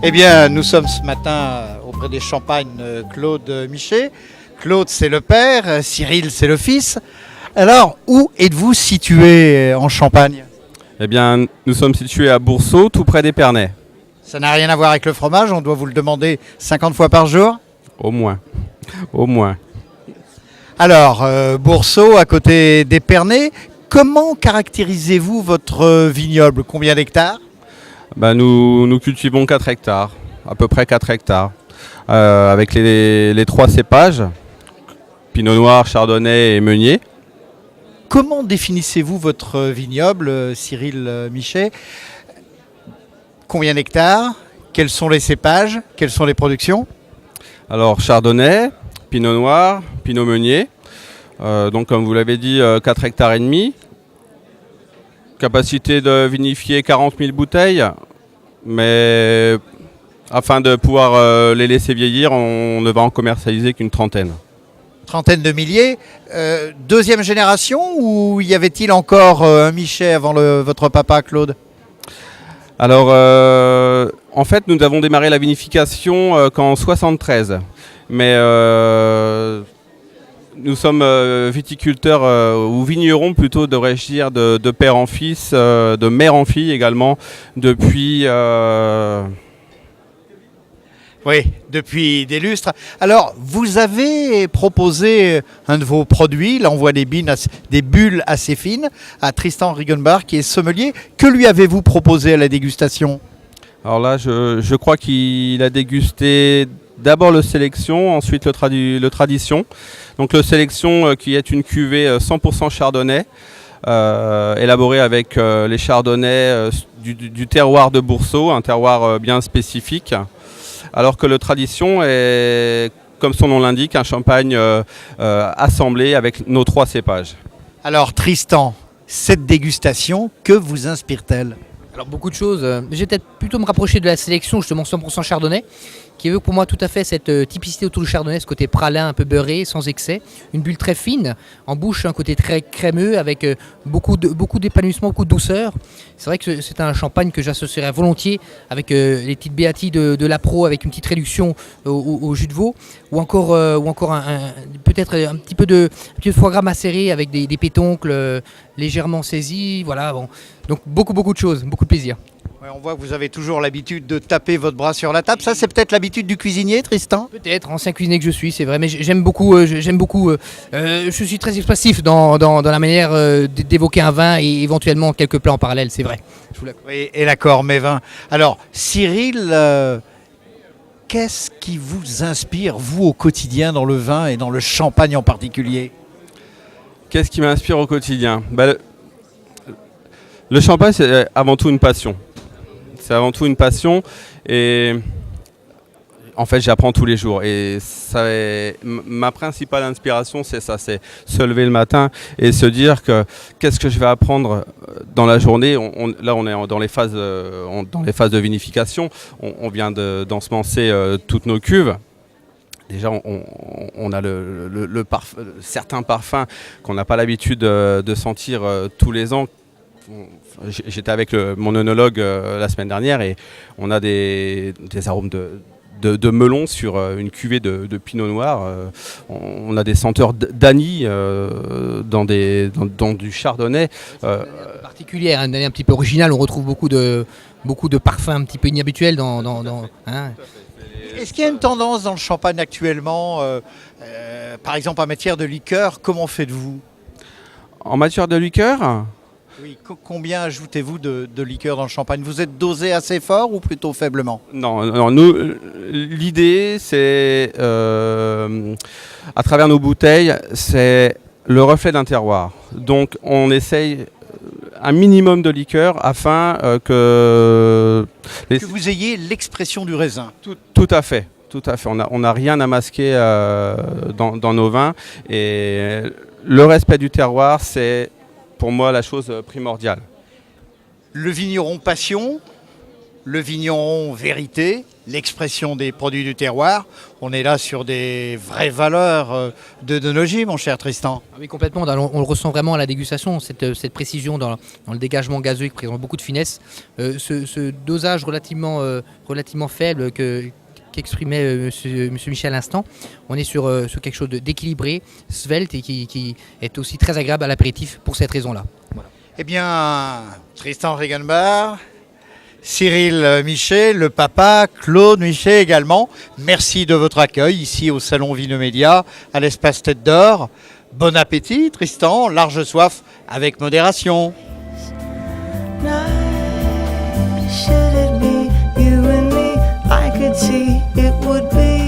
Eh bien, nous sommes ce matin auprès des Champagnes Claude Michet. Claude, c'est le père, Cyril, c'est le fils. Alors, où êtes-vous situé en Champagne? Eh bien, nous sommes situés à Boursault, tout près d'Épernay. Ça n'a rien à voir avec le fromage, on doit vous le demander 50 fois par jour. Au moins. Au moins. Alors, Boursault, à côté d'Épernay, comment caractérisez-vous votre vignoble? Combien d'hectares? Nous cultivons 4 hectares, à peu près 4 hectares, avec les 3 cépages, Pinot Noir, Chardonnay et Meunier. Comment définissez-vous votre vignoble, Cyril Michet? Combien d'hectares? Quels sont les cépages? Quelles sont les productions? Alors Chardonnay, Pinot Noir, Pinot Meunier, donc comme vous l'avez dit, 4 hectares et demi. Capacité de vinifier 40 000 bouteilles, mais afin de pouvoir les laisser vieillir, on ne va en commercialiser qu'une trentaine. Trentaine de milliers. Deuxième génération ou y avait-il encore un Michet avant votre papa Claude? Alors, en fait, nous avons démarré la vinification qu'en 73, mais nous sommes viticulteurs ou vignerons plutôt, devrais-je dire, de père en fils, de mère en fille également, depuis... Oui, depuis des lustres. Alors, vous avez proposé un de vos produits, là on voit des bulles assez fines, à Tristan Riggenbach qui est sommelier. Que lui avez-vous proposé à la dégustation? Alors là, je crois qu'il a dégusté d'abord le Sélection, ensuite le Tradition. Donc le Sélection qui est une cuvée 100% Chardonnay, élaborée avec les Chardonnays du terroir de Boursault, un terroir bien spécifique. Alors que le Tradition est, comme son nom l'indique, un champagne assemblé avec nos 3 cépages. Alors Tristan, cette dégustation, que vous inspire-t-elle? Alors beaucoup de choses. Je vais peut-être plutôt me rapprocher de la sélection, justement 100% Chardonnay, qui évoque pour moi tout à fait cette typicité autour du Chardonnay, ce côté pralin, un peu beurré, sans excès. Une bulle très fine, en bouche un côté très crémeux, avec beaucoup d'épanouissement, beaucoup de douceur. C'est vrai que c'est un champagne que j'associerais volontiers avec les petites béatilles de l'Apro, avec une petite réduction au jus de veau, ou encore peut-être un petit peu de foie gras macéré avec des pétoncles légèrement saisis. Voilà, bon. Donc beaucoup de choses, beaucoup de plaisir. Ouais, on voit que vous avez toujours l'habitude de taper votre bras sur la table. Ça, c'est peut-être l'habitude du cuisinier, Tristan? Peut-être, ancien cuisinier que je suis, c'est vrai, mais j'aime beaucoup. Je suis très expressif dans la manière d'évoquer un vin et éventuellement quelques plats en parallèle, c'est vrai. Oui, et l'accord, mes vins. Alors, Cyril, qu'est-ce qui vous inspire, vous, au quotidien, dans le vin et dans le champagne en particulier? Qu'est-ce qui m'inspire au quotidien? Le champagne, c'est avant tout une passion. C'est avant tout une passion et en fait j'apprends tous les jours et ma principale inspiration c'est ça, c'est se lever le matin et se dire que qu'est-ce que je vais apprendre dans la journée. Là on est dans les phases de vinification, on vient d'ensemencer toutes nos cuves. Déjà, on a certains parfums qu'on n'a pas l'habitude de sentir tous les ans. J'étais avec mon œnologue la semaine dernière et on a des arômes de melon sur une cuvée de pinot noir. On a des senteurs d'anis dans du chardonnay. Particulière, une année un petit peu originale, on retrouve beaucoup de parfums un petit peu inhabituels hein. Est-ce qu'il y a une tendance dans le champagne actuellement, par exemple en matière de liqueur, comment faites-vous? En matière de liqueur? Oui, combien ajoutez-vous de liqueur dans le champagne? Vous êtes dosé assez fort ou plutôt faiblement? Non, l'idée c'est, à travers nos bouteilles, c'est le reflet d'un terroir. Donc on essaye un minimum de liqueur afin que vous ayez l'expression du raisin. Tout à fait. On n'a rien à masquer dans nos vins et le respect du terroir, c'est pour moi la chose primordiale. Le vigneron passion, le vigneron vérité, l'expression des produits du terroir. On est là sur des vraies valeurs de d'œnologie, mon cher Tristan. Ah oui, complètement. On le ressent vraiment à la dégustation, cette précision dans le dégagement gazeux qui présente beaucoup de finesse. Ce dosage relativement faible qu'exprimait monsieur Michel à l'instant, on est sur quelque chose d'équilibré, svelte et qui est aussi très agréable à l'apéritif pour cette raison-là. Voilà. Eh bien, Tristan Regenbach, Cyril Michet, le papa, Claude Michet également, merci de votre accueil ici au Salon Vinomédia, à l'espace Tête d'Or. Bon appétit Tristan, large soif avec modération. Should it be you and me? I could see it would be